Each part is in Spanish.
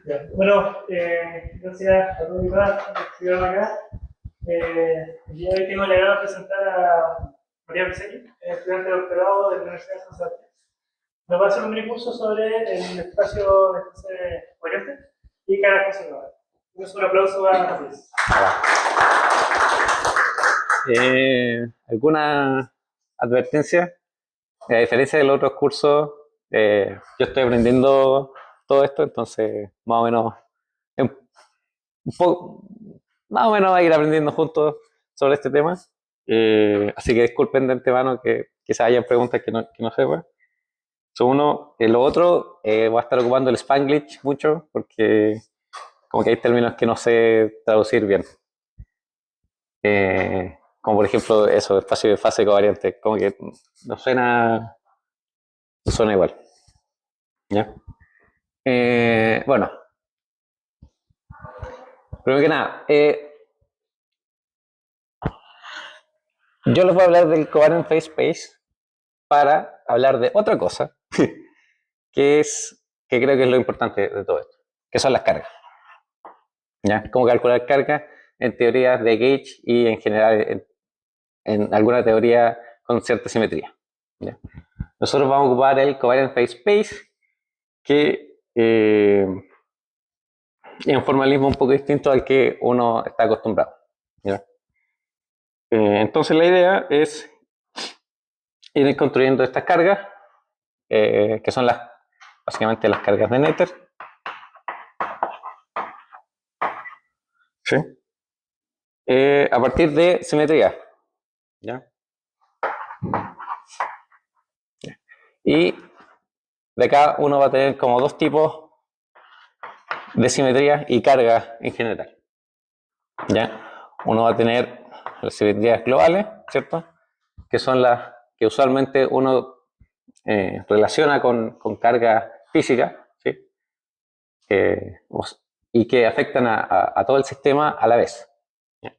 Ya. Bueno, gracias a todos y todas por estudiar acá. El día de hoy tengo la agrado de presentar a María Briseño, estudiante de doctorado de la Universidad de San Sebastián. Nos va a hacer un mini curso sobre el espacio de fase coherente y cargas conservadoras. Un aplauso a Matías. ¿Alguna advertencia? A diferencia de los otros cursos, yo estoy aprendiendo todo esto, entonces más o menos, un más o menos a ir aprendiendo juntos sobre este tema. Así que disculpen de antemano que quizás haya preguntas que no sepa. Eso uno. Lo otro, voy a estar ocupando el Spanglish mucho porque como que hay términos que no sé traducir bien. Como por ejemplo eso, espacio de fase covariante, como que no suena igual. ¿Ya? Bueno, primero que nada, yo les voy a hablar del covariant phase space para hablar de otra cosa, que creo que es lo importante de todo esto, que son las cargas. ¿Ya? Cómo calcular cargas en teorías de gauge y en general en alguna teoría con cierta simetría. ¿Ya? Nosotros vamos a ocupar el covariant phase space, que es un formalismo un poco distinto al que uno está acostumbrado. ¿Ya? Entonces la idea es ir construyendo estas cargas, que son básicamente las cargas de Noether. ¿Sí? A partir de simetría. ¿Ya? Y de acá uno va a tener como dos tipos de simetría y carga en general. ¿Ya? Uno va a tener las simetrías globales, ¿cierto? Que son las que usualmente uno relaciona con carga física, ¿sí? Y que afectan a todo el sistema a la vez. ¿Ya?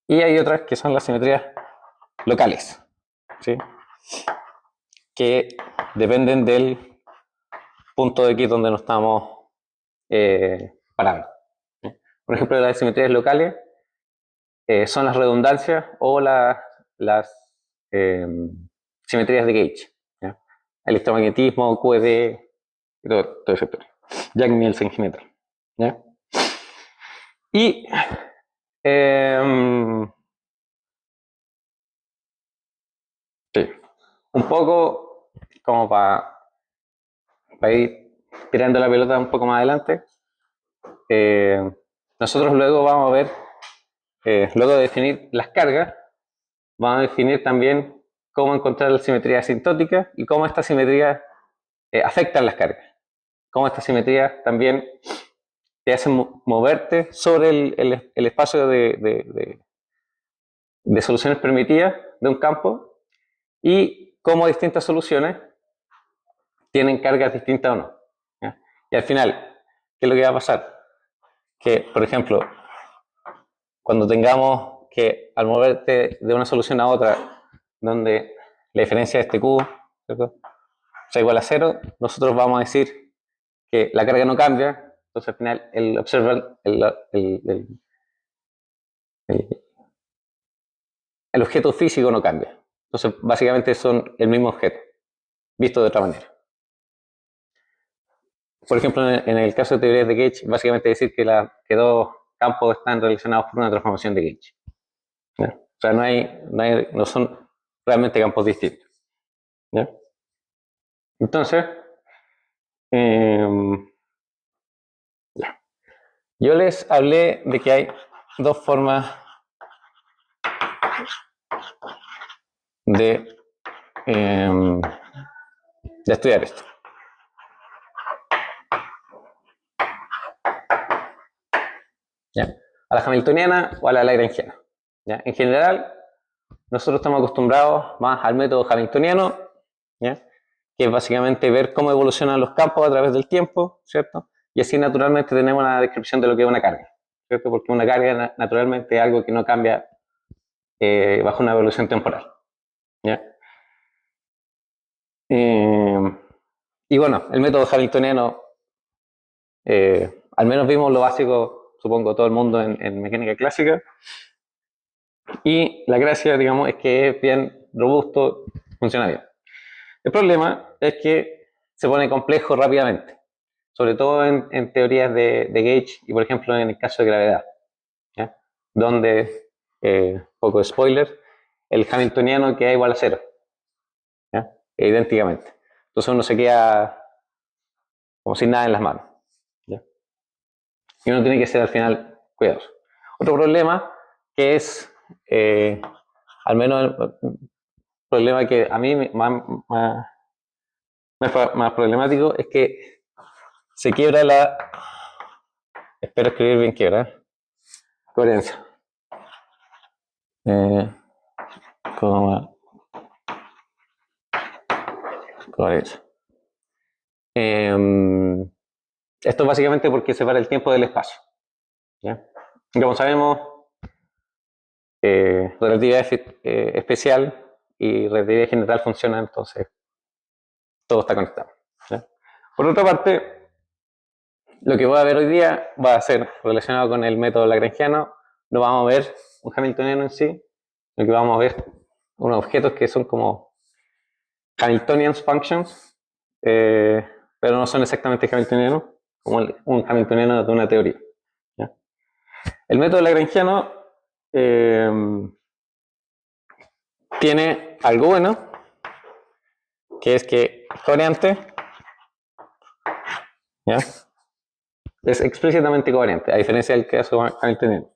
Y hay otras que son las simetrías locales, ¿sí? Que dependen del punto de X donde nos estamos parando. ¿Sí? Por ejemplo, las simetrías locales son las redundancias o las simetrías de gauge. ¿Ya? Electromagnetismo, QED, y todo ese tema. Yang-Mills en general. ¿Ya? Y sí, un poco como para ir tirando la pelota un poco más adelante, nosotros luego vamos a ver, luego de definir las cargas, vamos a definir también cómo encontrar la simetría asintótica y cómo estas simetrías afectan las cargas. Cómo estas simetrías también te hacen moverte sobre el espacio de soluciones permitidas de un campo y cómo distintas soluciones tienen cargas distintas o no. ¿Ya? Y al final, ¿qué es lo que va a pasar? Que, por ejemplo, cuando tengamos que al moverte de una solución a otra, donde la diferencia de este Q, ¿cierto?, sea igual a 0, nosotros vamos a decir que la carga no cambia, entonces al final el objeto físico no cambia. Entonces básicamente son el mismo objeto, visto de otra manera. Por ejemplo, en el caso de teorías de gauge, básicamente decir que dos campos están relacionados por una transformación de gauge. ¿Ya? O sea, no son realmente campos distintos. ¿Ya? Entonces, ya. Yo les hablé de que hay dos formas de estudiar esto. ¿Ya? A la hamiltoniana o a la lagrangiana. ¿Ya? En general, nosotros estamos acostumbrados más al método hamiltoniano, ¿ya?, que es básicamente ver cómo evolucionan los campos a través del tiempo, ¿cierto? Y así naturalmente tenemos una descripción de lo que es una carga, ¿cierto? Porque una carga naturalmente es algo que no cambia bajo una evolución temporal, ¿ya? Y bueno, el método hamiltoniano Al menos vimos lo básico, supongo, todo el mundo en mecánica clásica. Y la gracia, digamos, es que es bien robusto, funciona bien. El problema es que se pone complejo rápidamente, sobre todo en teorías de gauge y, por ejemplo, en el caso de gravedad, ¿ya? Donde, poco spoiler, el hamiltoniano queda igual a cero, ¿ya? Idénticamente. Entonces uno se queda como sin nada en las manos, ¿ya? Y uno tiene que ser al final cuidadoso. Otro problema que es, al menos el problema que a mí más problemático, es que se quiebra espero escribir bien quiebra, coherencia. Coma, coherencia. Esto es básicamente porque separa el tiempo del espacio, ¿ya? Como sabemos, relatividad especial y relatividad general funcionan, entonces todo está conectado, ¿ya? Por otra parte, lo que voy a ver hoy día va a ser relacionado con el método lagrangiano. No vamos a ver un hamiltoniano en sí, lo que vamos a ver unos objetos que son como Hamiltonian functions, pero no son exactamente hamiltonianos, como un hamiltoniano de una teoría, ¿ya? El método lagrangiano tiene algo bueno, que es que es covariante, ¿ya? Es explícitamente covariante, a diferencia del caso hamiltoniano.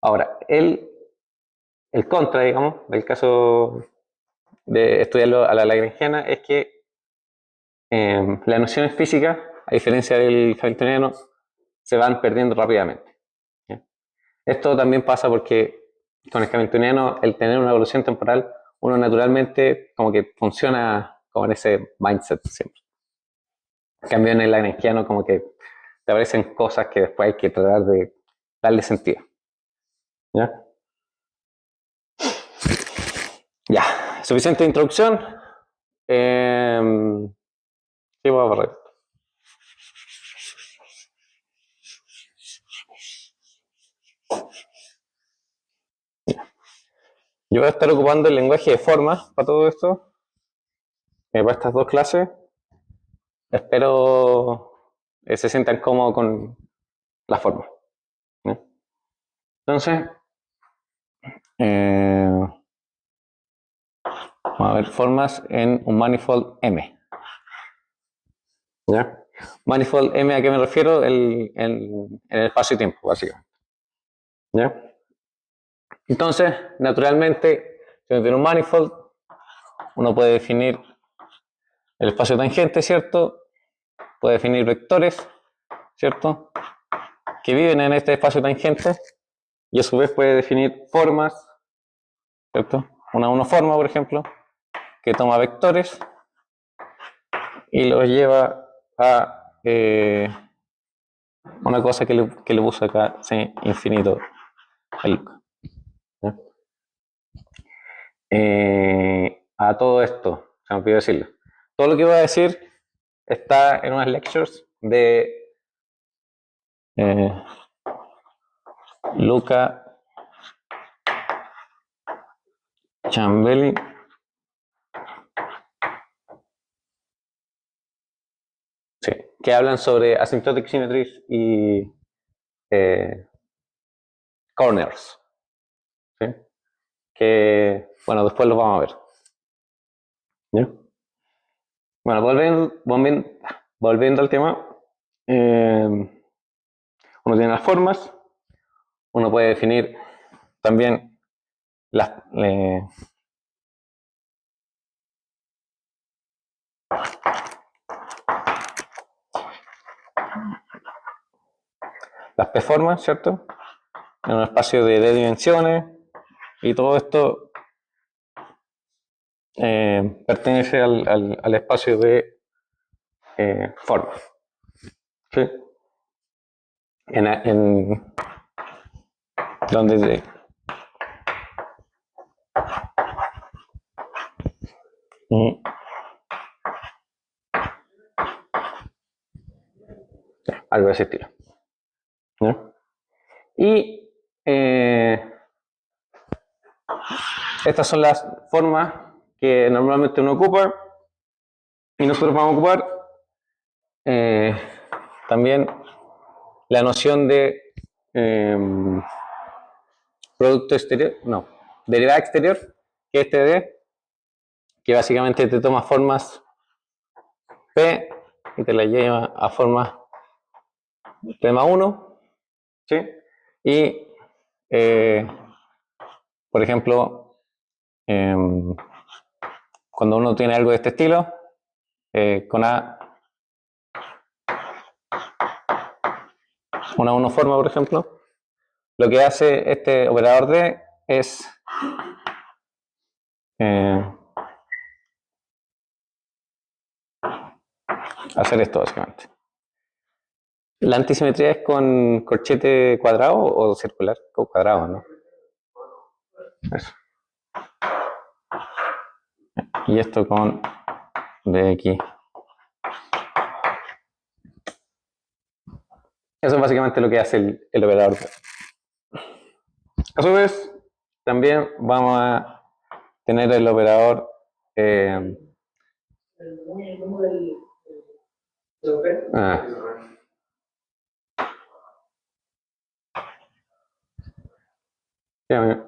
Ahora, el contra, digamos, del caso de estudiarlo a la lagrangiana es que las nociones físicas, a diferencia del hamiltoniano, se van perdiendo rápidamente, ¿ya? Esto también pasa porque con el hamiltoniano, el tener una evolución temporal, uno naturalmente como que funciona como en ese mindset siempre. En cambio, en el lagrangiano como que te aparecen cosas que después hay que tratar de darle sentido, ¿ya? Ya, suficiente introducción. Sí, voy a borrar. Yo voy a estar ocupando el lenguaje de formas para todo esto, para estas dos clases. Espero se sientan cómodos con la forma, ¿no? Entonces, vamos a ver formas en un manifold M, ¿ya? Manifold M, ¿a qué me refiero? En el espacio-tiempo, básicamente, ¿ya? Entonces, naturalmente, si uno tiene un manifold, uno puede definir el espacio tangente, ¿cierto? Puede definir vectores, ¿cierto? Que viven en este espacio tangente, y a su vez puede definir formas, ¿cierto? Una forma, por ejemplo, que toma vectores y los lleva a una cosa que le puso acá, sí, infinito, el, ¿ya? A todo esto, se me olvidó decirlo. Todo lo que voy a decir está en unas lectures de Luca Ciambelli. Sí, que hablan sobre asymptotic symmetries y corners, ¿sí? Que, bueno, después los vamos a ver, ¿ya? Bueno, volviendo al tema, uno tiene las formas, uno puede definir también las, las p-formas, ¿cierto? En un espacio de d dimensiones, y todo esto pertenece al espacio de formas, ¿sí? En donde algo de ese estilo. ¿Ya? Y estas son las formas que normalmente uno ocupa, y nosotros vamos a ocupar también la noción de producto exterior, no, derivada exterior, que es TD, que básicamente te toma formas P y te la lleva a formas P más 1, ¿sí? Y, por ejemplo, cuando uno tiene algo de este estilo, con una 1 forma, por ejemplo, lo que hace este operador D es hacer esto, básicamente. ¿La antisimetría es con corchete cuadrado o circular? Con cuadrado, ¿no? Eso. Y esto con DX. Eso es básicamente lo que hace el operador D. A su vez, también vamos a tener el operador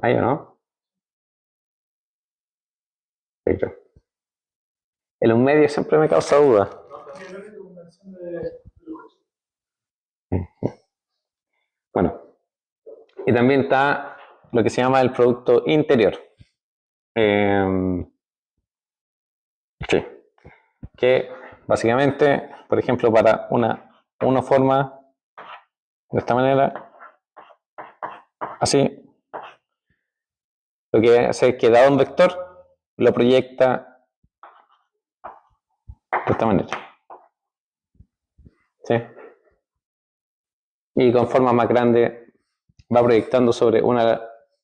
ahí o no. El un medio siempre me causa duda. Bueno, y también está lo que se llama el producto interior. Sí. Que básicamente, por ejemplo, para una forma de esta manera, así, lo que hace es que dado un vector, lo proyecta de esta manera. ¿Sí? Y con forma más grande va proyectando sobre una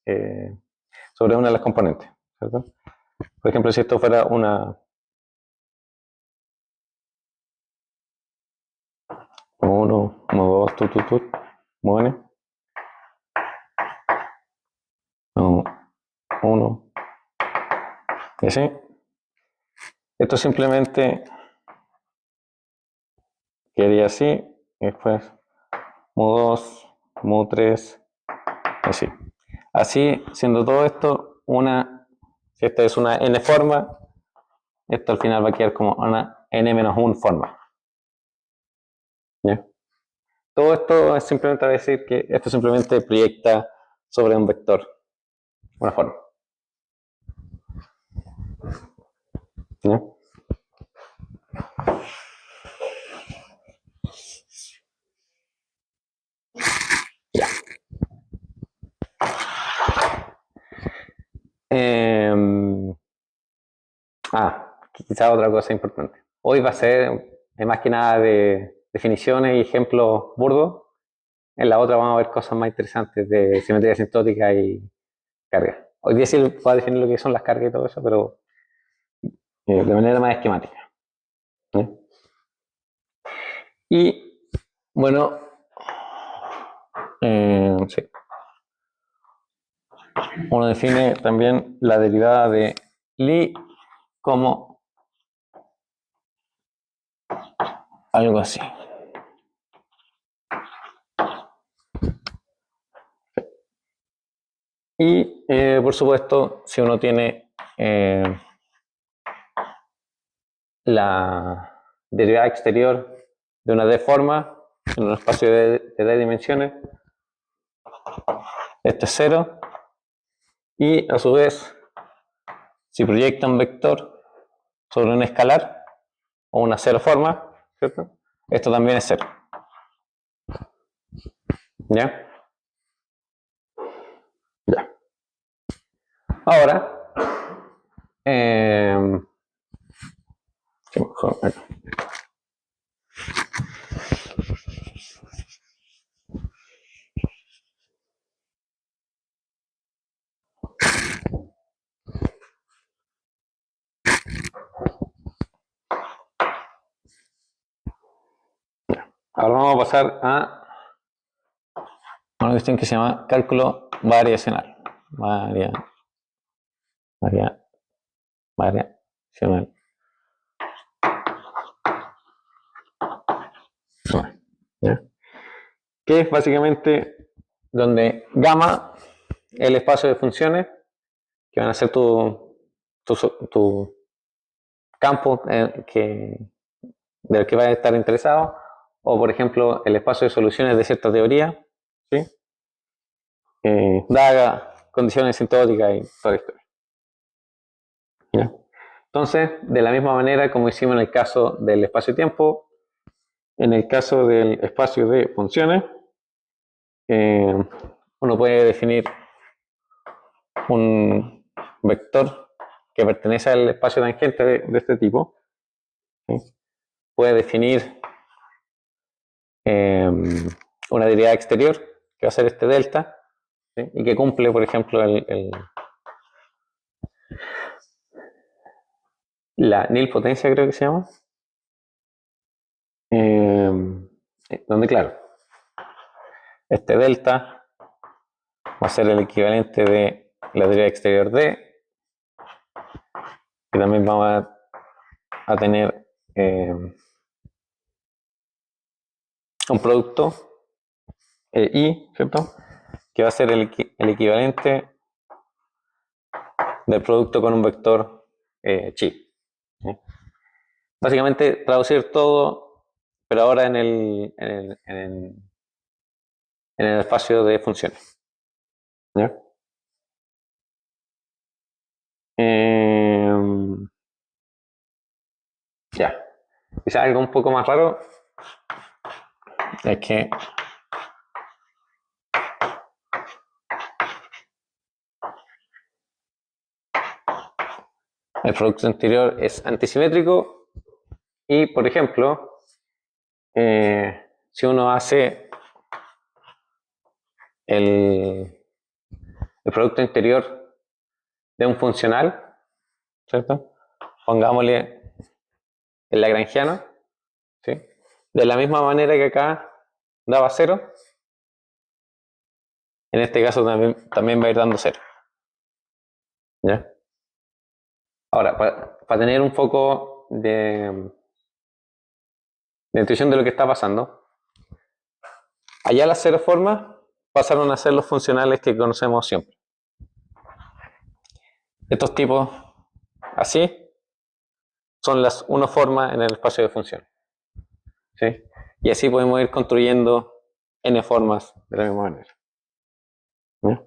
de las componentes. ¿Cierto? Por ejemplo, si esto fuera una 1, 2, muy bien. 1, y así. Esto simplemente quedaría así, y después modo 2, modo 3, así. Así, siendo todo esto si esta es una n forma, esto al final va a quedar como una n-1 forma. ¿Ya? Todo esto es simplemente para decir que esto simplemente proyecta sobre un vector una forma. ¿Ya? Ya. Quizá otra cosa importante. Hoy va a ser más que nada de definiciones y ejemplos burdos. En la otra vamos a ver cosas más interesantes de simetría asintótica y carga. Hoy día sí voy a definir lo que son las cargas y todo eso, pero de manera más esquemática. ¿Sí? Y bueno, sí. Uno define también la derivada de Lie como algo así. Y por supuesto, si uno tiene la derivada exterior de una d-forma en un espacio de d dimensiones, este es 0. Y a su vez, si proyecta un vector sobre un escalar o una 0 forma, ¿cierto? Esto también es 0. ¿Ya? Ya. Ahora, mejor acá. Ahora vamos a pasar a una cuestión que se llama cálculo variacional. Variacional. ¿Ya? Que es básicamente donde gamma es el espacio de funciones que van a ser tu campo del que vas a estar interesado, o por ejemplo el espacio de soluciones de cierta teoría, ¿sí? Dadas condiciones sintóticas y toda la historia. ¿Ya? Entonces, de la misma manera como hicimos en el caso del espacio-tiempo, en el caso del espacio de funciones, uno puede definir un vector que pertenece al espacio tangente de este tipo, ¿sí? Puede definir una derivada exterior, que va a ser este delta, ¿sí? Y que cumple, por ejemplo, la nilpotencia, creo que se llama, donde, claro, este delta va a ser el equivalente de la derivada exterior D, y también vamos a tener un producto I, ¿cierto? Que va a ser el equivalente del producto con un vector chi. ¿Sí? Básicamente traducir todo, pero ahora en el espacio de funciones. ¿Ya? Ya. Quizás algo un poco más raro es que el producto interior es antisimétrico y, por ejemplo, si uno hace el producto interior de un funcional, ¿cierto? Pongámosle el lagrangiano, ¿sí? De la misma manera que acá daba 0, en este caso también va a ir dando 0. ¿Ya? Ahora, para tener un poco de intuición de lo que está pasando, allá las 0 formas pasaron a ser los funcionales que conocemos siempre. Estos tipos así son las 1 formas en el espacio de funciones, ¿sí? Y así podemos ir construyendo n formas de la misma manera. ¿Ya?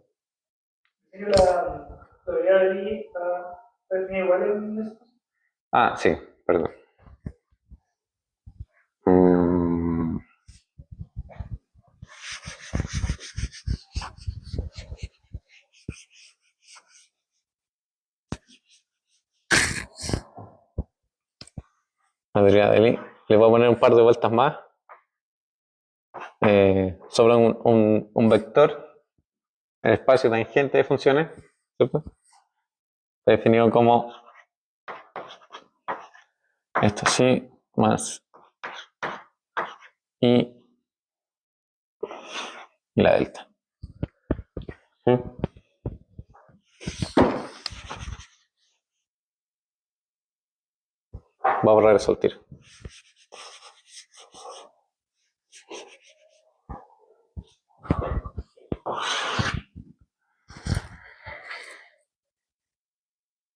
La teoría de Lie está definida igual en eso. Ah, sí, perdón. La teoría de Lie. Le voy a poner un par de vueltas más sobre un vector, el espacio tangente de funciones, ¿cierto? Está definido como esto así, más y la delta. ¿Sí? Va a borrar eso al tiro.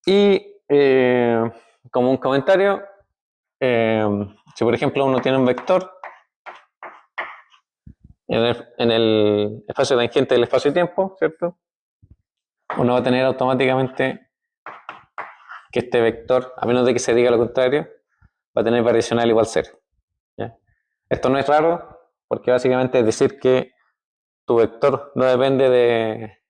Y como un comentario, si por ejemplo uno tiene un vector en el espacio tangente del espacio-tiempo, ¿cierto? Uno va a tener automáticamente que este vector, a menos de que se diga lo contrario, va a tener variacional igual 0. ¿Ya? Esto no es raro porque básicamente es decir que tu vector no depende de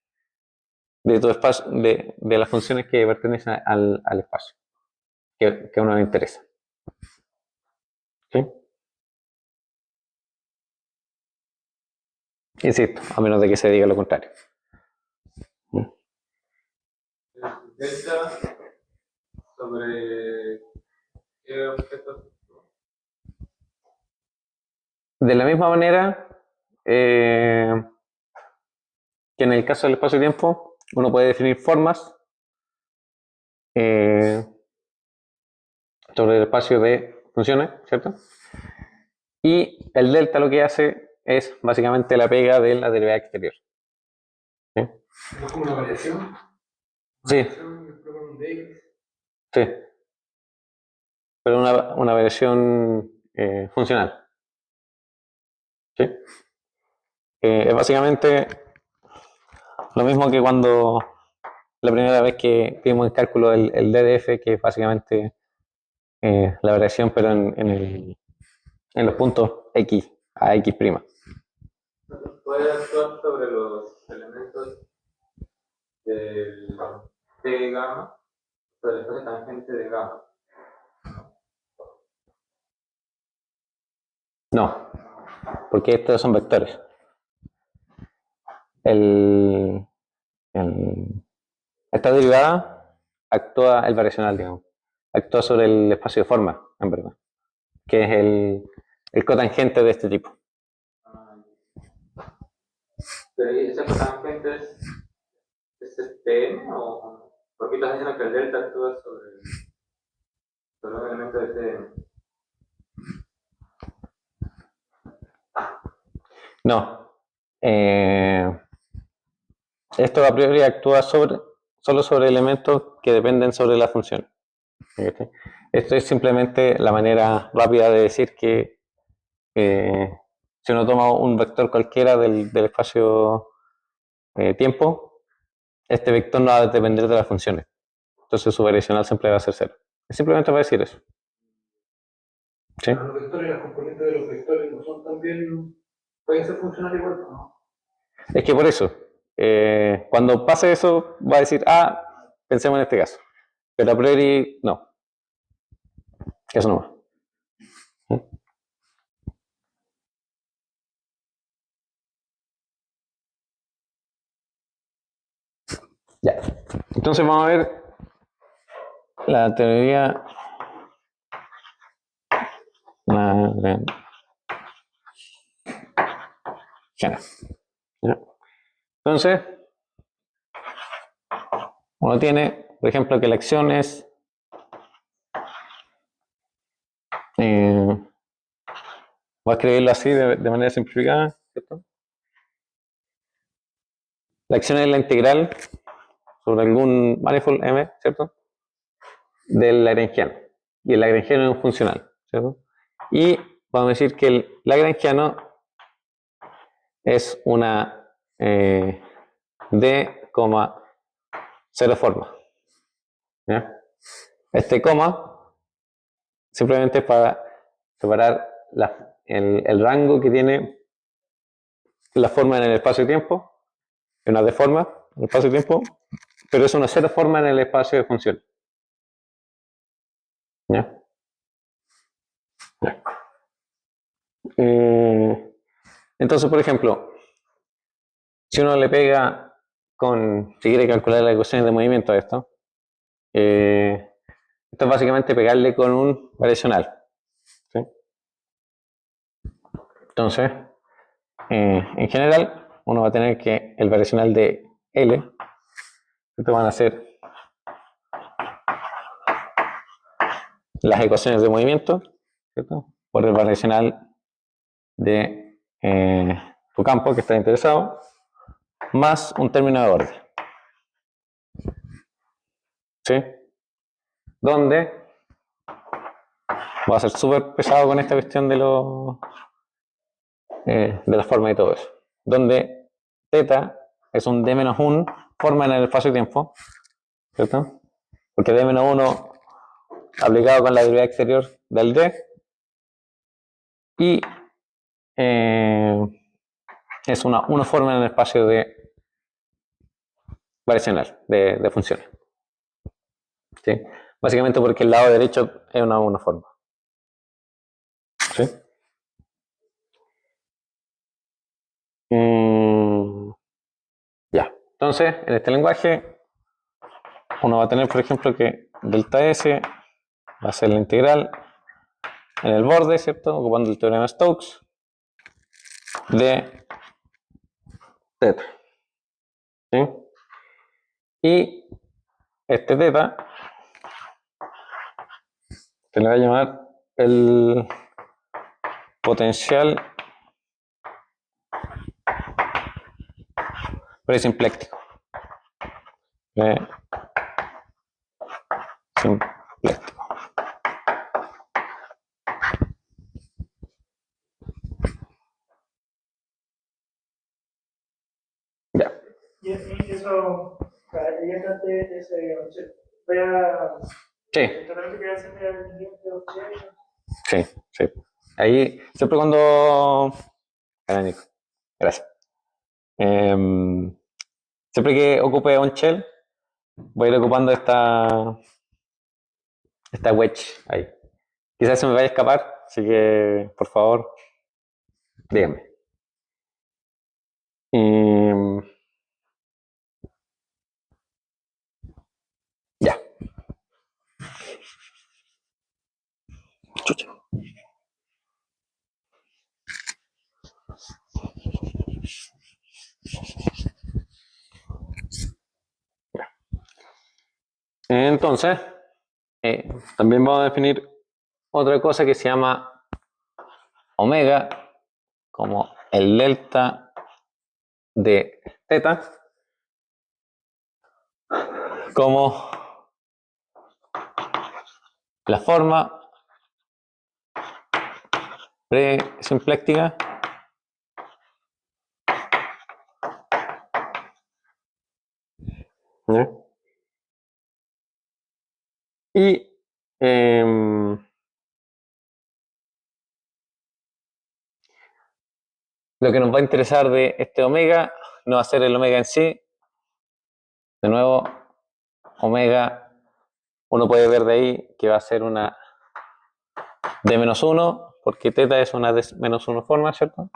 tu espacio, de las funciones que pertenecen al espacio que a uno le interesa. ¿Sí? Insisto, a menos de que se diga lo contrario. Delta sobre qué objeto. De la misma manera que en el caso del espacio-tiempo, uno puede definir formas sobre el espacio de funciones, ¿cierto? Y el delta lo que hace es básicamente la pega de la derivada exterior. ¿Sí? ¿Es como una variación? Sí, De X. sí. Pero una variación funcional. ¿Sí? Es básicamente lo mismo que cuando la primera vez que vimos el cálculo del DDF, que es básicamente la variación, pero en los puntos X a X'. Puede actuar sobre los elementos del T gamma, sobre el espacio tangente de gamma. No, porque estos son vectores. El, esta derivada actúa, el variacional, digamos, actúa sobre el espacio de forma, en verdad, que es el cotangente de este tipo. Pero ese cotangente es Tn o por qué estás diciendo que el delta actúa sobre un elemento de Tn? No. Esto a priori actúa solo sobre elementos que dependen sobre la función. ¿Okay? Esto es simplemente la manera rápida de decir que si uno toma un vector cualquiera del espacio tiempo, este vector no va a depender de las funciones. Entonces su variacional siempre va a ser cero. Es simplemente para decir eso. ¿Sí? Pero los vectores, las componentes de los vectores no son también, pueden ser funcionales igual, ¿no? Es que por eso, cuando pase eso, va a decir, pensemos en este caso. Pero a priori, no. Eso no va. Ya. Entonces vamos a ver la teoría general. Entonces, uno tiene, por ejemplo, que la acción es voy a escribirlo así de manera simplificada, ¿cierto? La acción es la integral sobre algún manifold M, ¿cierto? Del lagrangiano. Y el lagrangiano es un funcional, ¿cierto? Y vamos a decir que el lagrangiano es una D, cero forma. ¿Ya? Este coma simplemente es para separar el rango que tiene la forma en el espacio-tiempo, una D forma en el espacio-tiempo, pero es una cero forma en el espacio de función. ¿Ya? Ya. Entonces, por ejemplo, si uno le pega si quiere calcular las ecuaciones de movimiento a esto, esto es básicamente pegarle con un variacional. ¿Sí? Entonces, en general, uno va a tener que el variacional de L, esto van a ser las ecuaciones de movimiento, ¿cierto? Por el variacional de tu campo que está interesado, más un término de orden. ¿Sí? Donde va a ser súper pesado con esta cuestión de la forma y todo eso. Donde θ es un d-1 forma en el espacio-tiempo, ¿cierto? Porque d-1 aplicado con la derivada exterior del d y es una forma en el espacio de variacional de funciones. ¿Sí? Básicamente porque el lado derecho es una forma. ¿Sí? Ya. Entonces, en este lenguaje, uno va a tener, por ejemplo, que delta S va a ser la integral en el borde, ¿cierto? Ocupando el teorema de Stokes de teta. ¿Sí? Y este teta se le va a llamar el potencial presimpléctico. Presimpléctico. Ya. Y eso, ahí entraste ese, voy a, Sí, totalmente quería hacerme el cliente de sí, sí. Ahí, siempre cuando... Hola, Nico. Gracias. Siempre que ocupe un shell, voy a ir ocupando esta wedge ahí. Quizás se me vaya a escapar, así que por favor, díganme. Ya. Chucha. Entonces, también vamos a definir otra cosa que se llama omega, como el delta de teta, como la forma presimpléctica ¿ya? Y lo que nos va a interesar de este omega no va a ser el omega en sí. De nuevo, omega, uno puede ver de ahí que va a ser una d menos 1, porque teta es una d menos 1 forma, ¿cierto?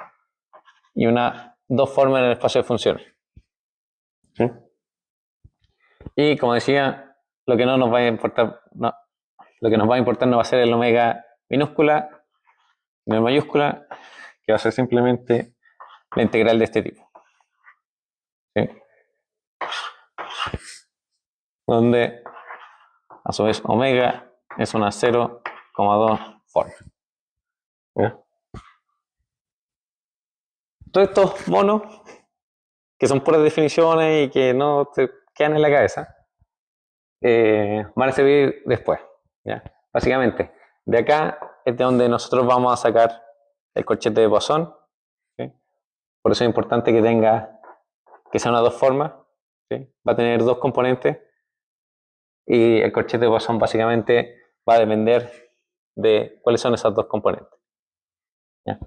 Y una 2 forma en el espacio de funciones. ¿Sí? Y como decía, lo que no nos va a importar, no, lo que nos va a importar no va a ser el omega minúscula, no mayúscula, que va a ser simplemente la integral de este tipo. ¿Sí? Donde a su vez omega es una 0,2 forma. ¿Ya? Todos estos monos, que son puras definiciones y que no te quedan en la cabeza, van a servir después. ¿Ya? Básicamente, de acá es de donde nosotros vamos a sacar el corchete de Poisson. ¿Sí? Por eso es importante que sea una dos formas. ¿Sí? Va a tener dos componentes y el corchete de Poisson básicamente va a depender de cuáles son esas dos componentes. ¿Ya?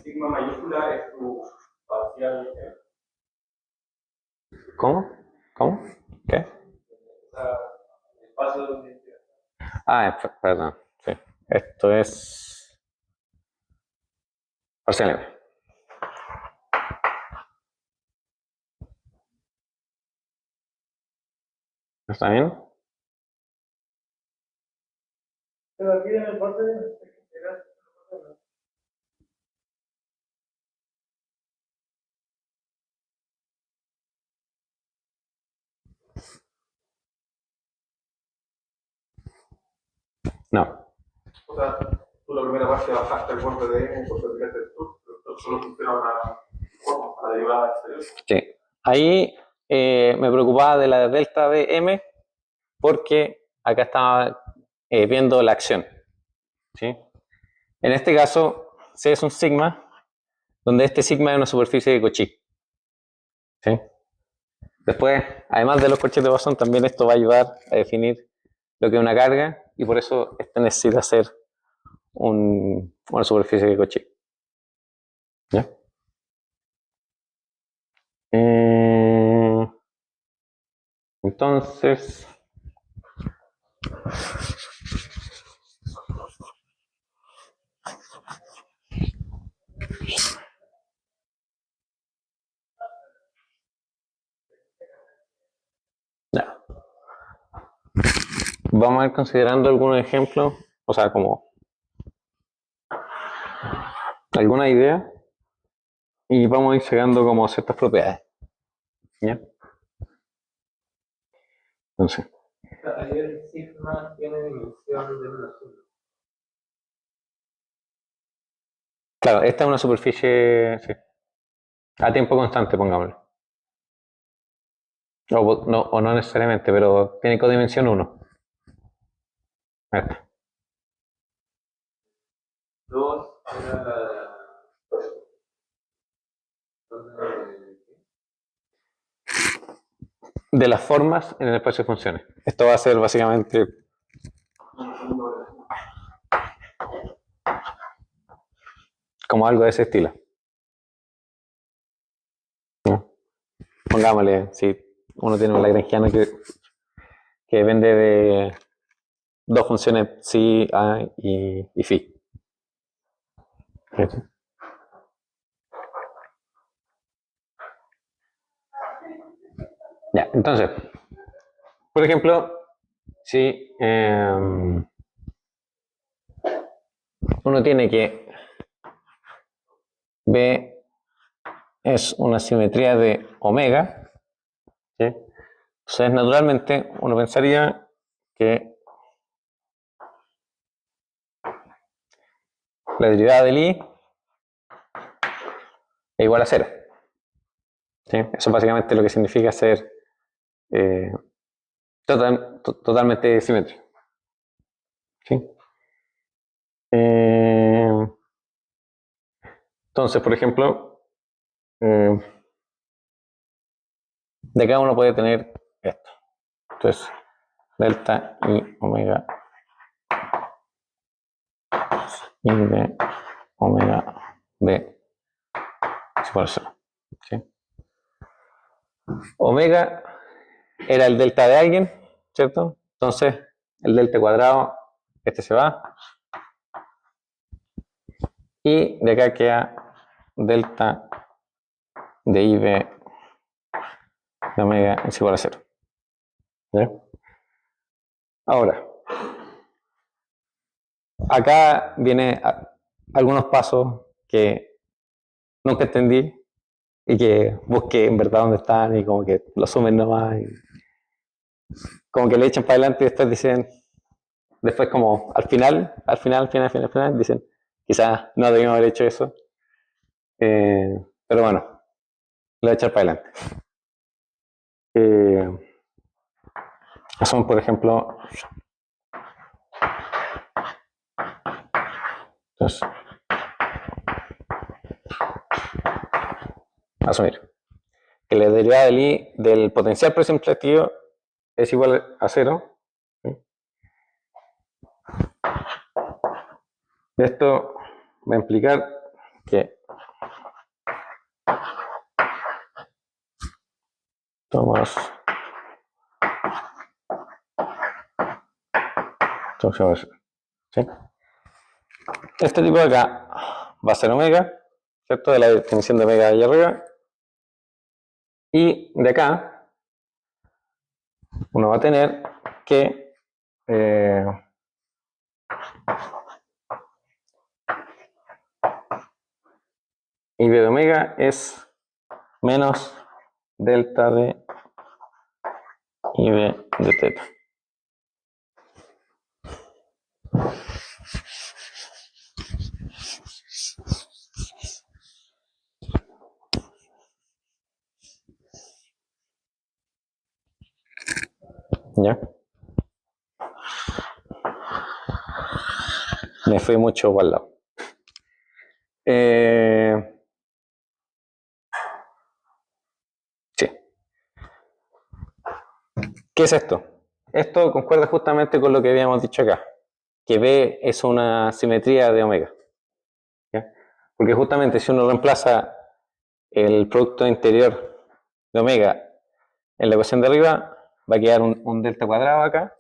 Sigma mayúscula es tu parcial. ¿Cómo? ¿Cómo? ¿Qué? O sea, el espacio donde. Ah, perdón. Sí. Esto es parcial M. ¿Está bien? Pero aquí en el borde, No. O sea, tú la primera parte bajaste el borde de M porque aplicaste el tour, pero solo funciona una forma, la derivada exterior. Sí. Ahí me preocupaba de la delta de M porque acá estaba viendo la acción. ¿Sí? En este caso, C es un sigma, donde este sigma es una superficie de Cauchy. ¿Sí? Después, además de los corchetes de Poisson, también esto va a ayudar a definir lo que es una carga y por eso este necesita ser una superficie de Cauchy. ¿Ya? Entonces, ya. Vamos a ir considerando algunos ejemplos, o sea, como ¿Alguna idea? Y vamos a ir sacando como ciertas propiedades. ¿Ya? Entonces, Ahí el sigma tiene dimensión de una sola. claro, esta es una superficie, sí, a tiempo constante, pongámoslo. O no necesariamente, pero tiene codimensión 1. Dos era la zona de... De las formas en el espacio de funciones. Esto va a ser básicamente como algo de ese estilo. ¿No? Pongámosle, si uno tiene un lagrangiano que depende de dos funciones psi, a y phi. ¿Cierto? Ya, entonces, por ejemplo, si uno tiene que B es una simetría de omega, ¿sí? Entonces, naturalmente, uno pensaría que la derivada del I es igual a 0. ¿Sí? Eso básicamente lo que significa ser eh, totalmente simétrico. ¿Sí? Entonces, por ejemplo, de acá uno puede tener esto. Entonces, delta y omega y de omega b es igual a 0. ¿Sí? Omega era el delta de alguien, ¿cierto? Entonces, el delta cuadrado, este se va. Y de acá queda delta de IB de omega es igual a 0. ¿Sí? Ahora, acá viene algunos pasos que nunca entendí y que busqué en verdad dónde están y como que lo sumen nomás y como que le echan para adelante y después dicen, después como al final, dicen, quizás no debíamos haber hecho eso, pero bueno, lo voy a echar para adelante. Son, por ejemplo, entonces, asumir que la derivada del I del potencial presemplativo es igual a 0. ¿Sí? Esto va a implicar que tomamos ¿sí? Este tipo de acá va a ser omega, ¿cierto? De la definición de omega ahí arriba. Y de acá uno va a tener que I de omega es menos delta de I de teta. ¿Ya? Me fui mucho para el lado. Sí. ¿Qué es esto? Esto concuerda justamente con lo que habíamos dicho acá, que B es una simetría de omega. ¿Ya? Porque justamente si uno reemplaza el producto interior de omega en la ecuación de arriba, va a quedar un delta cuadrado acá,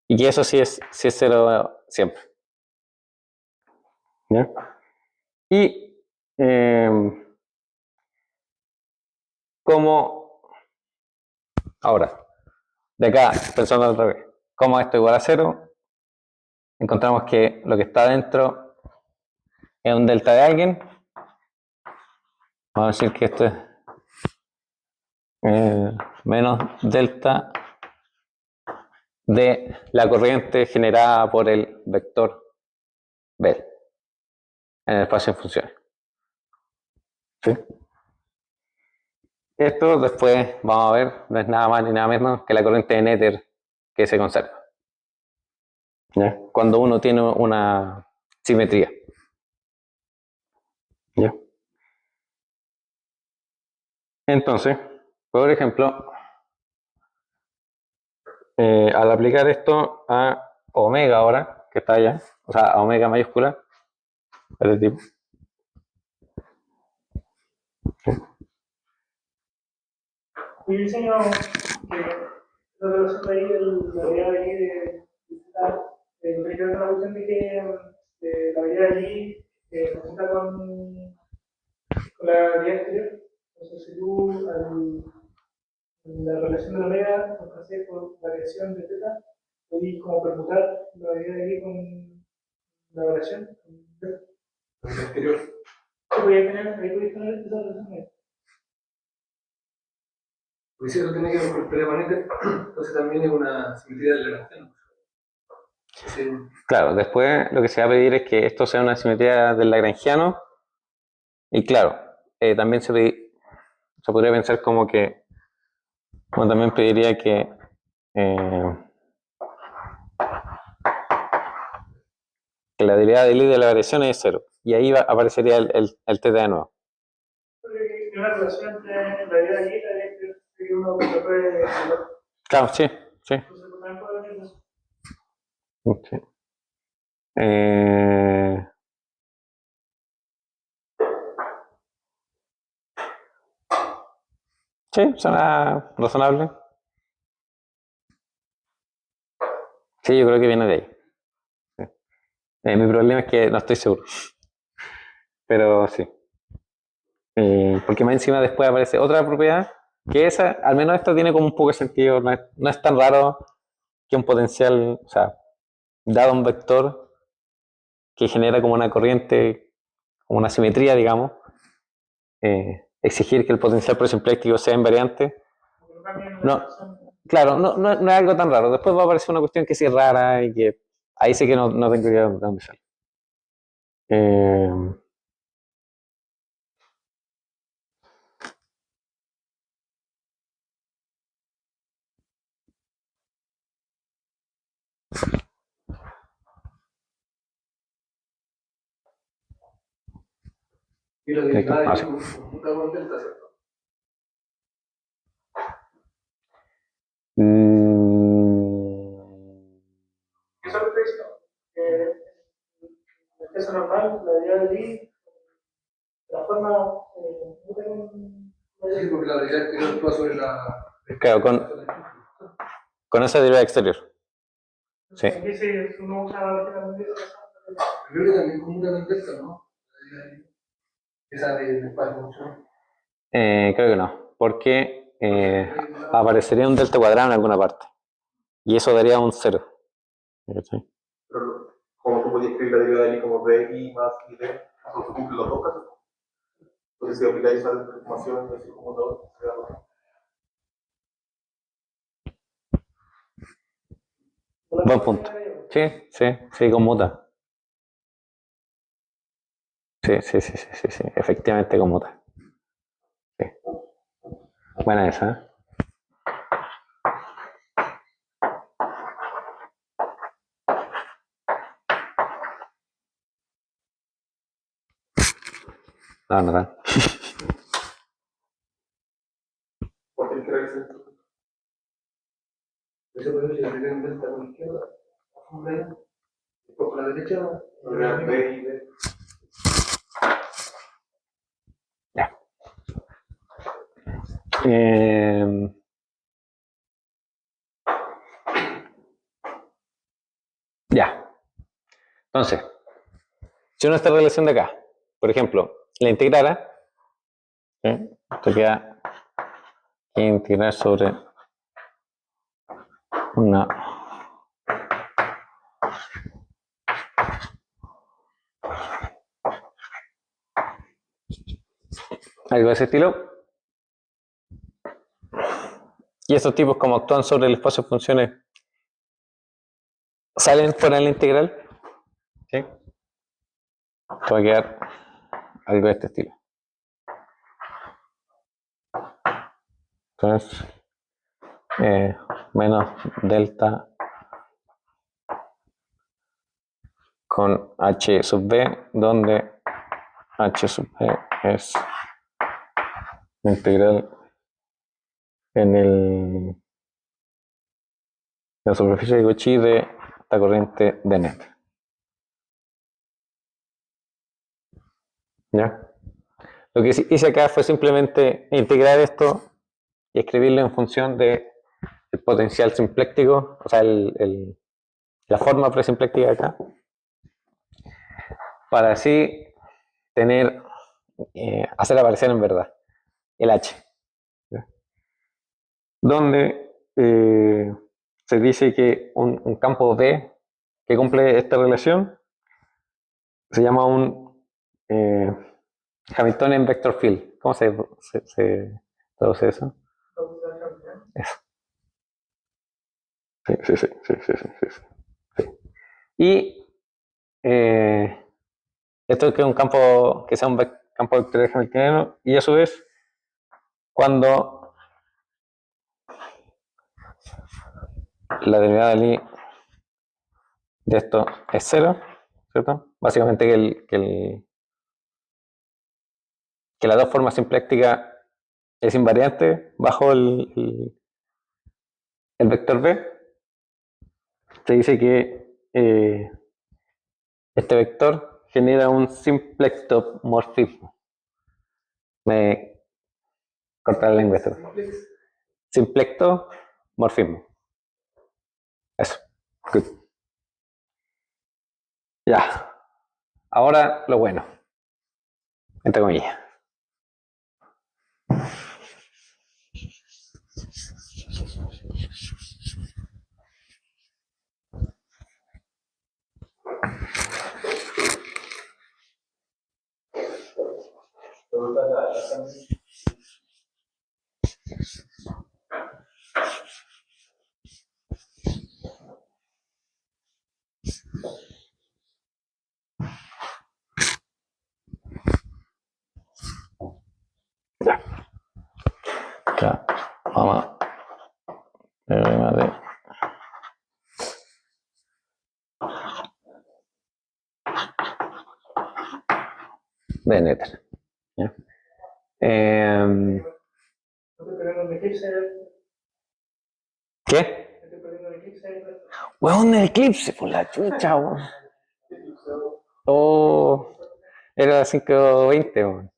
y que eso sí es 0 siempre. ¿Ya? Y como ahora, de acá, pensando al revés, como esto igual a 0, encontramos que lo que está dentro es un delta de alguien. Vamos a decir que esto es menos delta de la corriente generada por el vector Bell en el espacio en funciones. ¿Sí? Esto después vamos a ver, no es nada más ni nada menos que la corriente de Noether que se conserva. ¿Ya? Cuando uno tiene una simetría. ¿Ya? Entonces, por ejemplo, al aplicar esto a omega ahora, que está allá, o sea, a omega mayúscula, el tipo. Y diseño que la relación de ahí, la variedad de ahí de la cuestión de que la variedad de allí se junta con la variedad exterior. Entonces, si tú la relación de la omega, hacer por variación de teta, podéis como permutar la variedad de allí con la variación. En el exterior. Ahí podéis tener esa relación. Pues si eso tiene que ver con el permanente, entonces también es una simetría del Lagrangiano. Sí. Claro, después lo que se va a pedir es que esto sea una simetría del lagrangiano. Y claro, también se podría pensar como que, como también pediría que la derivada del I de la variación es 0. Y ahí aparecería el θ de nuevo. Hay una relación entre la variedad de allí y la variedad exterior que uno puede. Claro, sí, sí. Entonces, también puede venir eso. Sí. Eh, sí, suena razonable. Sí, yo creo que viene de ahí. Sí. Mi problema es que no estoy seguro. Pero sí. Porque más encima después aparece otra propiedad, que esa, al menos esta tiene como un poco de sentido, no es tan raro que un potencial, o sea, dado un vector que genera como una corriente, como una simetría, digamos, exigir que el potencial presimpléctico sea invariante. No, claro, no es algo tan raro. Después va a aparecer una cuestión que sí es rara y que ahí sí que no tengo idea de dónde sale. Y la derivada Ah, de sí. conjunta con delta, ¿cierto? Eso es lo que dice, que en el caso normal, la variedad de allí, la forma Sí, porque la derivada exterior actúa sobre la. Claro, con esa derivada exterior. Sí. aquí si uno usa la variedad de Creo que también conjunta con delta, ¿no? Esa del espacio mucho. Creo que no, porque aparecería un delta cuadrado en alguna parte. Y eso daría un 0. ¿Sí? Pero como tú podías escribir la derivada de I como BI más ID, eso se cumple los dos casos. Entonces si aplicáis esa transformación en el computador, se da lo mismo. Buen punto. Sí, conmuta. Sí, efectivamente conmuta. Sí. Buena esa, ¿eh? No tan. ¿Por qué hay que revisar esto? Eso puede ser la primera delta con la izquierda, después con la derecha, B y D. Ya. Ya. Entonces, si uno esta relación de acá, por ejemplo, la integrara, esto queda integrar sobre una algo de ese estilo. Y estos tipos, como actúan sobre el espacio de funciones, salen fuera de la integral. ¿Sí? Esto va a quedar algo de este estilo. Entonces, menos delta con h sub b, donde h sub b es la integral en la superficie de Cauchy de esta corriente de net. ¿Ya? Lo que hice acá fue simplemente integrar esto y escribirlo en función del potencial simpléctico, o sea, la forma presimpléctica de acá, para así tener, hacer aparecer en verdad el H. ¿Ya? Donde se dice que un campo D que cumple esta relación se llama un Hamiltonian vector field. ¿Cómo se traduce eso? Eso. Sí. Y esto que es un campo que sea un campo vectorial hamiltoniano, y a su vez, cuando la derivada de Lie de esto es cero, ¿cierto? Básicamente que las dos formas simplécticas es invariante bajo el vector B. Se dice que este vector genera un simplectomorfismo. Me corta la lengua esto. Simplectomorfismo. Eso. Good. Ya. Ahora lo bueno. Entre comillas. Ya. Vamos a teorema de Noether. ¿Ya? Estoy perdiendo el eclipse. ¿Qué? Estoy perdiendo el eclipse. Weón, el eclipse, por la chucha, weón. Oh, era 5:20, weón.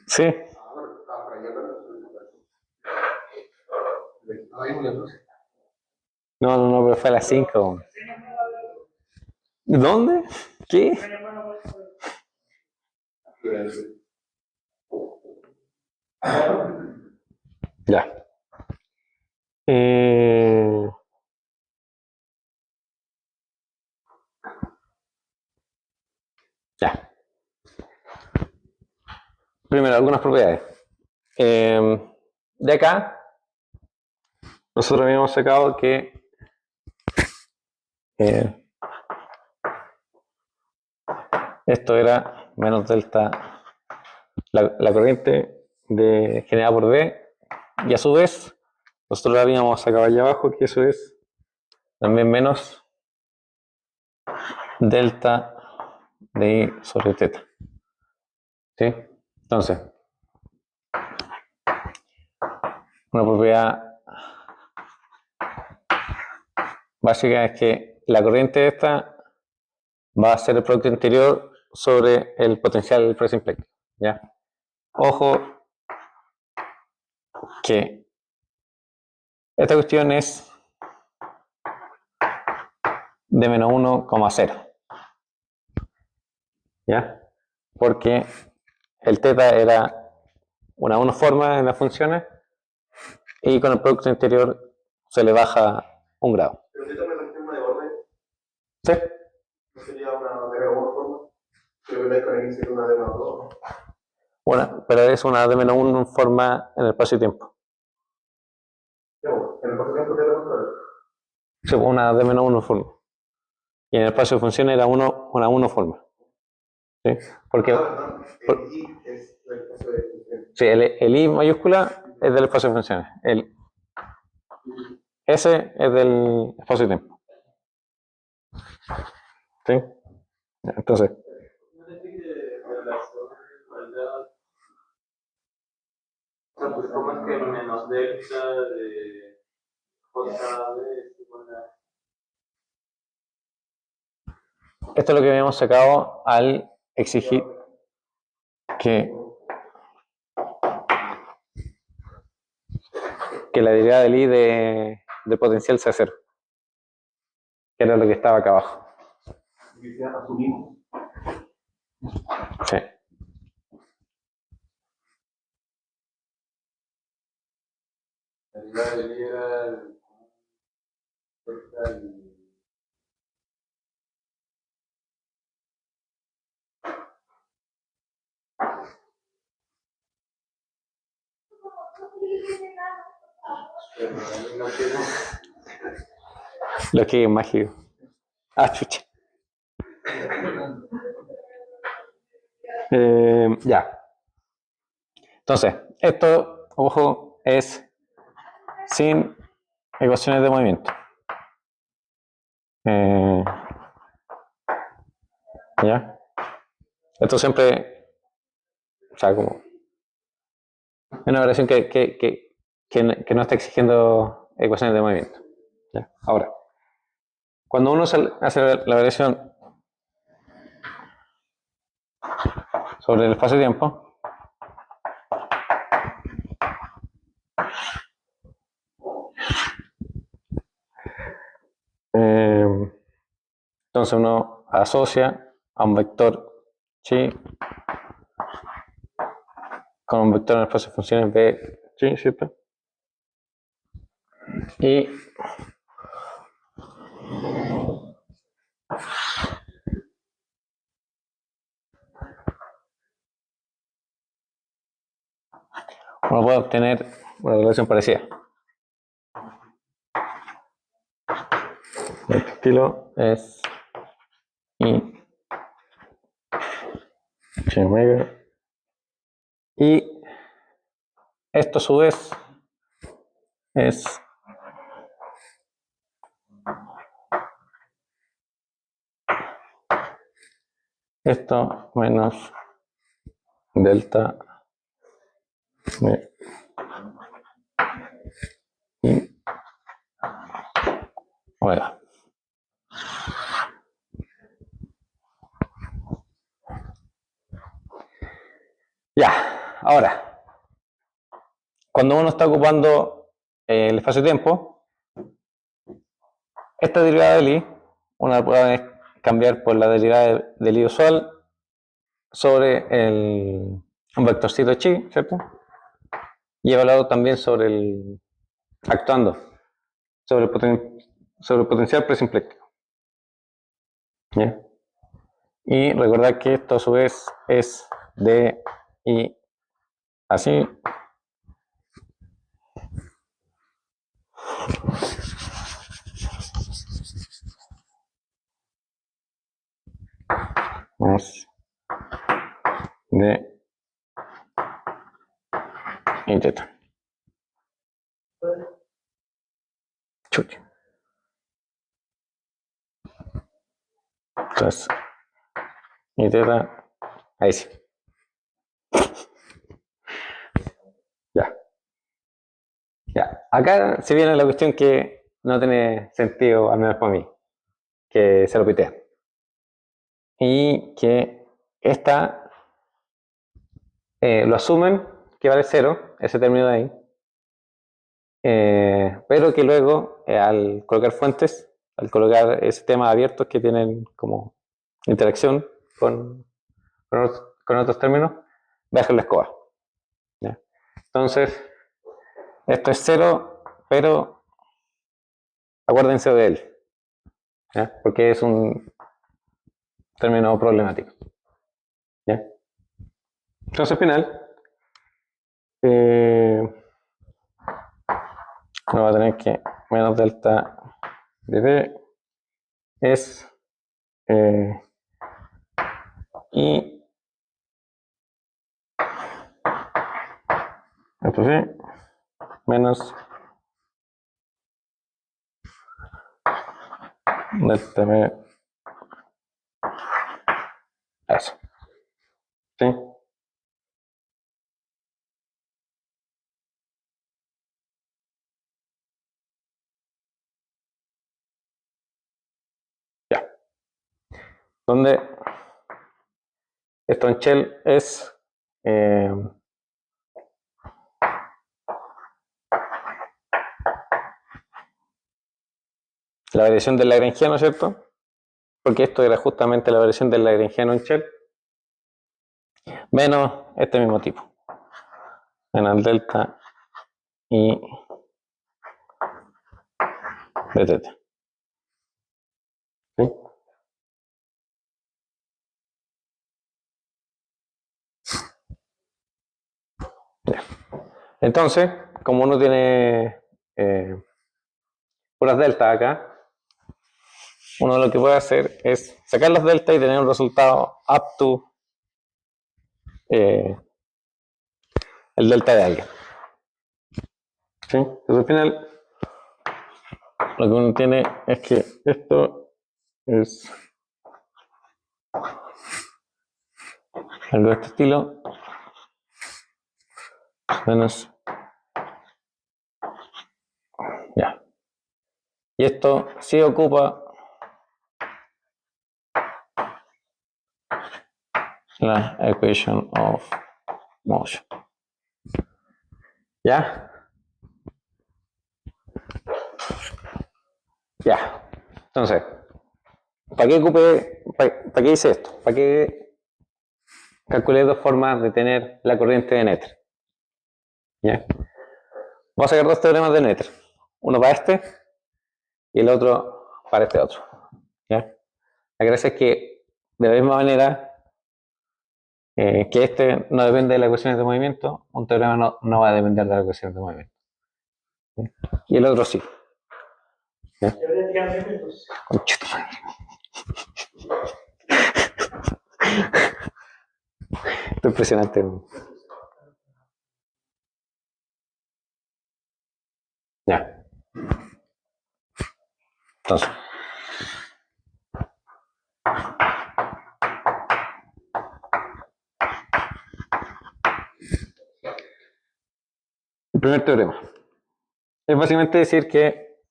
Sí. No, pero fue a las 5, weón. ¿Dónde? ¿Qué? Ya. Ya. Primero, algunas propiedades. De acá, nosotros habíamos sacado que esto era menos delta, la corriente generada por D, y a su vez, nosotros habíamos sacado allá abajo que eso es también menos delta de I sobre teta. ¿Sí? Entonces, una propiedad básica es que la corriente esta va a ser el producto interior sobre el potencial presimpléctico. ¿Ya? Ojo que esta cuestión es de menos 1,0. ¿Ya? Porque el teta era una forma en las funciones y con el producto interior se le baja un grado. Pero si también la forma de orden, ¿Sí? ¿no sería una de alguna forma? Pero que con el sería una de las dos, ¿no? pero es una D-1 en forma en el espacio y tiempo. Ya, bueno, en el paso tiempo te lo contrario. Sí, una D-1 en forma. Y en el espacio de funciones era una 1 forma. ¿Sí? Porque Perdón, el I es el paso de funciones. sí, el I mayúscula es del espacio de funciones. El S es del espacio y tiempo. ¿Sí? Entonces, No te explique de relación de igualdad. O sea, pues, ¿cómo es que menos delta de JB es igual a... esto es lo que habíamos sacado al exigir que la derivada del I de potencial sea cero, que era lo que estaba acá abajo. Que sea asumimos. Sí. La derivada del I era delta y... Pero ahí no tiene... Lo que es mágico. Ah, chucha. Ya. Entonces, esto, ojo, es sin ecuaciones de movimiento. ¿Ya? Esto siempre, o sea, como una operación que no está exigiendo ecuaciones de movimiento. ¿Ya? Ahora, cuando uno hace la variación sobre el espacio-tiempo, entonces uno asocia a un vector chi con un vector en el espacio de funciones b chi, ¿cierto? Y uno puede obtener una relación parecida. El estilo es I chi omega. Y esto a su vez es esto menos delta de I omega. Ya, ahora, cuando uno está ocupando el espacio-tiempo, esta derivada del I, uno la puede cambiar por la derivada del I usual sobre un vectorcito chi, ¿cierto? Y evaluado también sobre actuando sobre el potencial presimpléctico. ¿Ya? Y recordar que esto a su vez es de I así más de I teta. Chucha. Entonces, I teta, ahí sí. Ya. Ya. Acá se viene la cuestión que no tiene sentido, al menos para mí, que se lo pité. Y que esta lo asumen que vale cero, ese término de ahí, pero que luego al colocar fuentes, al colocar sistemas abiertos que tienen como interacción con otros términos, bajan la escoba. ¿Ya? Entonces, esto es cero, pero acuérdense de él, ¿ya? Porque es un término problemático. ¿Ya? Entonces al final uno va a tener que menos delta de B es I esto sí, menos delta B. Eso. ¿Sí? Ya. Donde esto en shell es la variación del lagrangiano, ¿cierto? Porque esto era justamente la variación del lagrangiano en shell menos este mismo tipo, menos delta y btt. ¿Sí? Ya. Entonces, como uno tiene puras deltas acá, uno lo que puede hacer es sacar las deltas y tener un resultado up to el delta de alguien. ¿Sí? Entonces al final lo que uno tiene es que esto es algo de este estilo menos ya. Y esto sí ocupa la equation of motion. ¿Ya? Ya. Entonces, ¿para qué ocupé, para qué hice esto? ¿Para qué calculé dos formas de tener la corriente de Noether? ¿Ya? Vamos a sacar dos teoremas de Noether. Uno para este y el otro para este otro. ¿Ya? La gracia es que de la misma manera que este no depende de las ecuaciones de movimiento, un teorema no va a depender de las ecuaciones de movimiento. ¿Sí? Y el otro sí. ¿Ya? Teóricamente, pues, Conchito madre. Esto es impresionante. Ya. Entonces. El primer teorema es básicamente decir que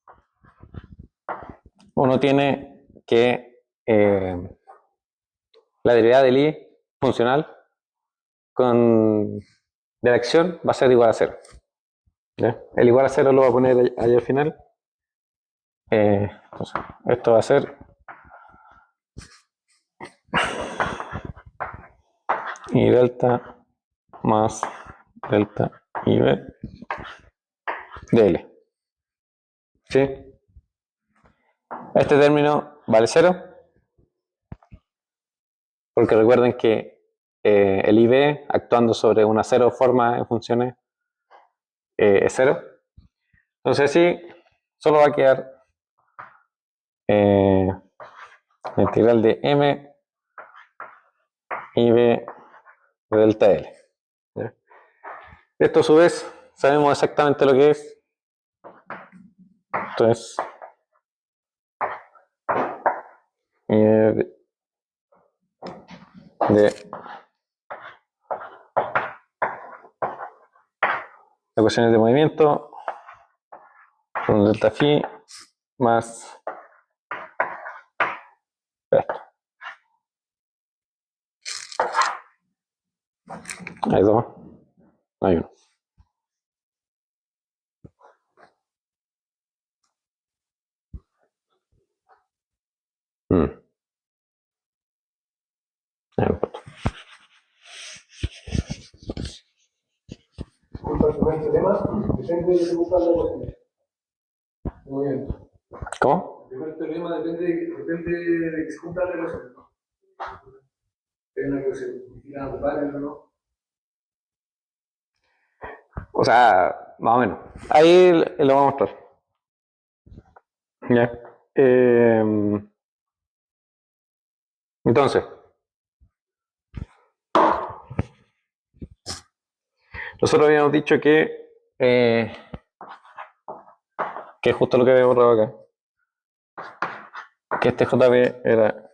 uno tiene que la derivada del I funcional de la acción va a ser igual a 0. ¿Ya? El igual a 0 lo voy a poner ahí al final. Entonces, esto va a ser I delta más delta IB de L. ¿Sí? Este término vale 0, porque recuerden que el IB actuando sobre una 0 forma en funciones es 0. Entonces sí, solo va a quedar la integral de M IB de delta L. ¿Ya? Esto a su vez sabemos exactamente lo que es. Entonces, de ecuaciones de movimiento con delta phi más esto. Hay dos, hay uno. El primer teorema depende de cómo está la ecuación de movimiento. ¿Cómo? El primer teorema depende de que se cumpla la ecuación. Hay una ecuación final, ¿vale o no? O sea, más o menos. Ahí lo voy a mostrar. Ya. Entonces, nosotros habíamos dicho que es justo lo que había borrado acá, que este JB era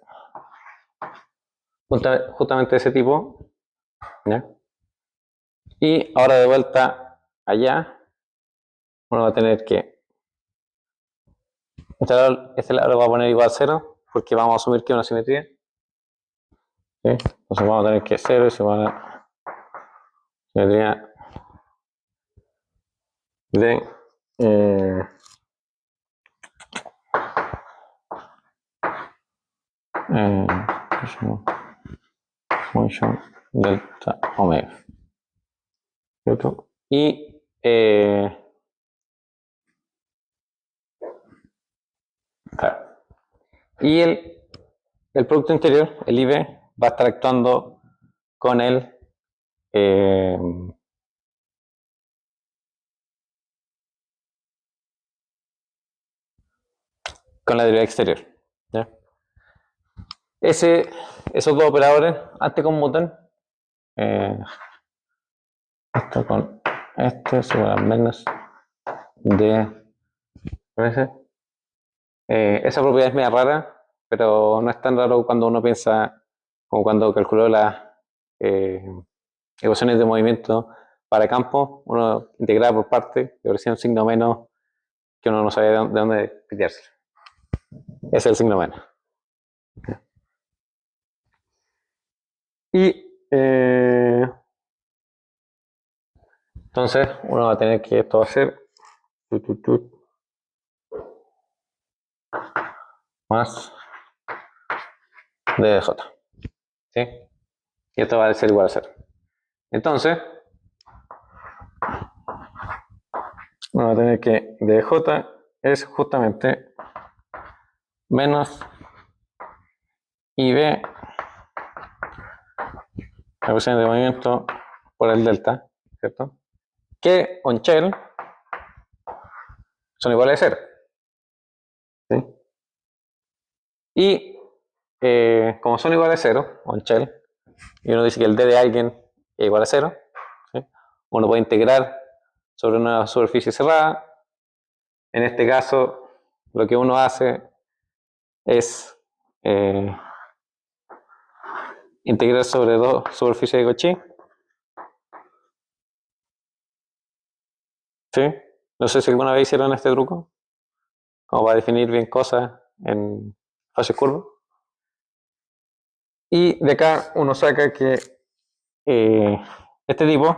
justamente ese tipo, ¿ya? Y ahora de vuelta allá, uno va a tener que este lado lo va a poner igual a 0, porque vamos a asumir que es una simetría. ¿Sí? Entonces vamos a tener que 0 y se va a simetría de función delta omega. ¿Cierto? Y claro. Y el producto interior, el IB, va a estar actuando con con la derivada exterior. ¿Ya? Esos dos operadores anteconmutan. Esto con este se va a menos de veces. Esa propiedad es media rara, pero no es tan raro cuando uno piensa, como cuando calculó las ecuaciones de movimiento para campo, uno integraba por parte, que parecía un signo menos que uno no sabía de dónde pillarse. Ese es el signo menos. Y entonces uno va a tener que esto va a ser más de J. ¿Sí? Y esto va a ser igual a 0. Entonces, uno va a tener que dj es justamente menos IB, la ecuación de movimiento por el delta, ¿cierto? Que on shell son iguales a 0. ¿Sí? Y como son iguales a 0, on shell, y uno dice que el d de alguien es igual a 0, ¿sí? Uno puede integrar sobre una superficie cerrada. En este caso, lo que uno hace es integrar sobre dos superficies de Cauchy. ¿Sí? No sé si alguna vez hicieron este truco, como para definir bien cosas en fases curvas. Y de acá uno saca que este tipo,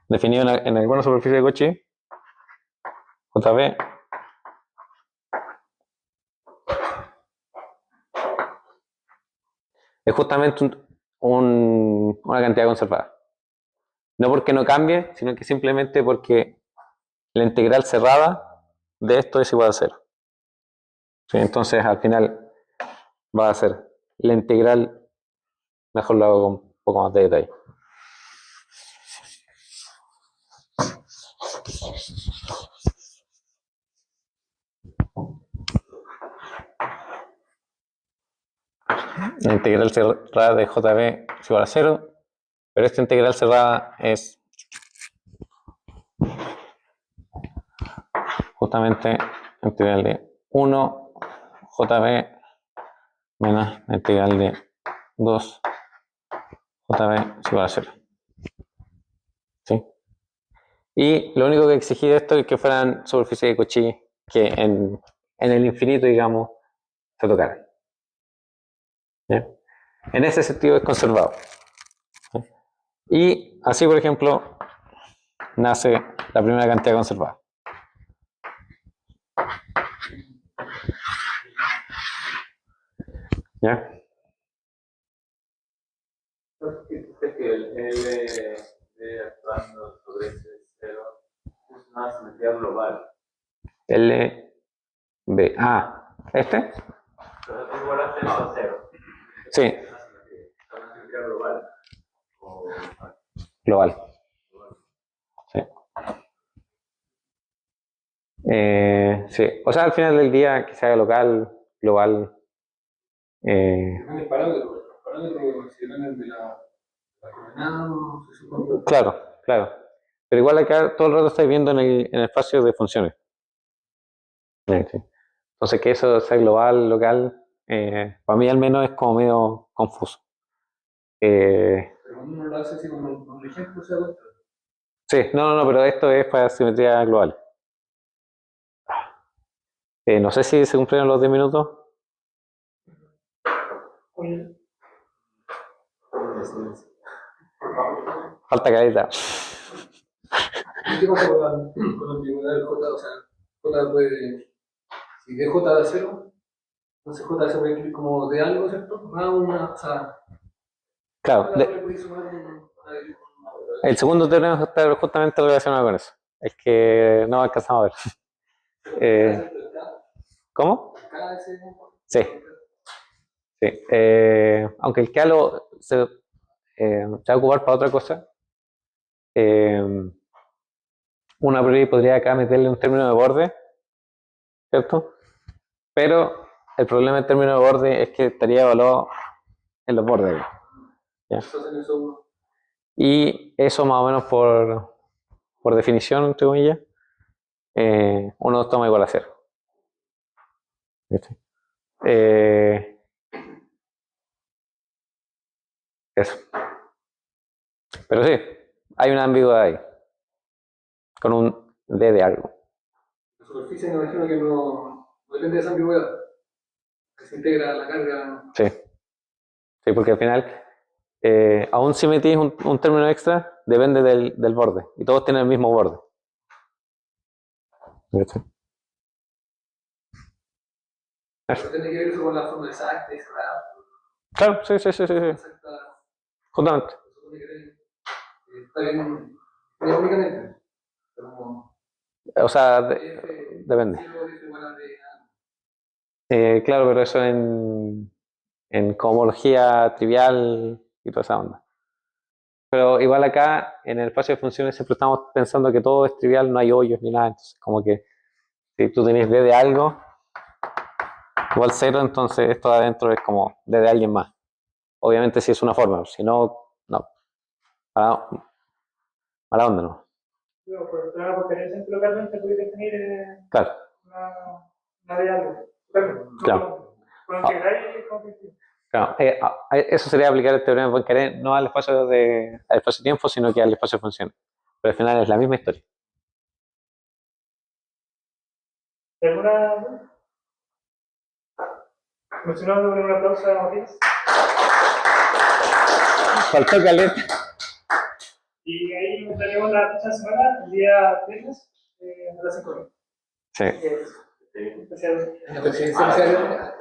definido en alguna superficie de Cauchy, JB, es justamente una cantidad conservada. No porque no cambie, sino que simplemente porque la integral cerrada de esto es igual a 0. ¿Sí? Entonces al final va a ser la integral, mejor lo hago con un poco más de detalle. La integral cerrada de JB es igual a 0, pero esta integral cerrada es justamente la integral de 1 JB menos la integral de 2 JB es igual a 0. ¿Sí? Y lo único que exigí de esto es que fueran superficies de Cauchy que en el infinito, digamos, se tocaran. ¿Sí? En ese sentido es conservado. ¿Sí? Y así, por ejemplo, nace la primera cantidad conservada. ¿Ya? Dijiste que el L actuando sobre ese 0 es una simetría global. L, B, A. ¿Este? Pero tú igualaste eso a 0. Sí, Es una simetría global. global. Sí, o sea, al final del día que se haga local, global, Depende del parámetro, los parámetros si dependen de la coordenada, no se supone. claro, claro. Pero igual acá todo el rato estáis viendo en el espacio de funciones. Sí. Entonces que eso sea global, local, para mí al menos es como medio confuso. Pero cuando uno lo hace así como un ejemplo, se da cuenta. Sí, no, pero esto es para simetría global. No sé si se cumplieron los 10 minutos. Oye, Falta caleta. ¿Qué pasa con la ambigüedad del J? O sea, J puede, si de J da 0, entonces J se puede escribir como de algo, ¿cierto? Más una, o sea, Claro, le puede sumar el segundo teorema está justamente relacionado con eso. Es que no alcanzamos a ver. ¿Cómo? Sí, sí. Aunque el K se va a ocupar para otra cosa, una priori podría acá meterle un término de borde, ¿cierto? Pero el problema del término de borde es que estaría evaluado en los bordes. ¿Ya? Y eso más o menos por definición, entre comillas, uno toma igual a cero. ¿Viste? Eso. Pero sí, hay una ambigüedad ahí, con un D de algo. La superficie me imagino que no depende de esa ambigüedad, que se integra la carga. Sí, sí, porque al final, aún si metís un término extra, depende del borde, y todos tienen el mismo borde. ¿Viste? Pero tiene que ver eso con la forma exacta y cerrada. Claro, sí, Exacta, justamente. se supone que está bien únicamente. Pero O sea, F, depende. 0 es igual a D. Claro, pero eso en cohomología trivial y toda esa onda. Pero igual acá, en el espacio de funciones, siempre estamos pensando que todo es trivial, no hay hoyos ni nada. Entonces, como que si tú tenés D de algo, igual cero, entonces esto de adentro es como D de alguien más. Obviamente si es una forma, si no, no. Mala onda, ¿no? digo, por otra potencia localmente puede definir Claro, una de algo. claro. Con integrar y conflicto. Claro, eso sería aplicar el teorema de Poincaré no al espacio-tiempo, sino que al espacio de funciones. Pero al final es la misma historia. ¿Alguna? Mencionando con un aplauso a Matías. Faltó caleta. Y ahí nos tenemos la próxima semana, el día viernes, a las 5. Sí. Especial. La presidencia.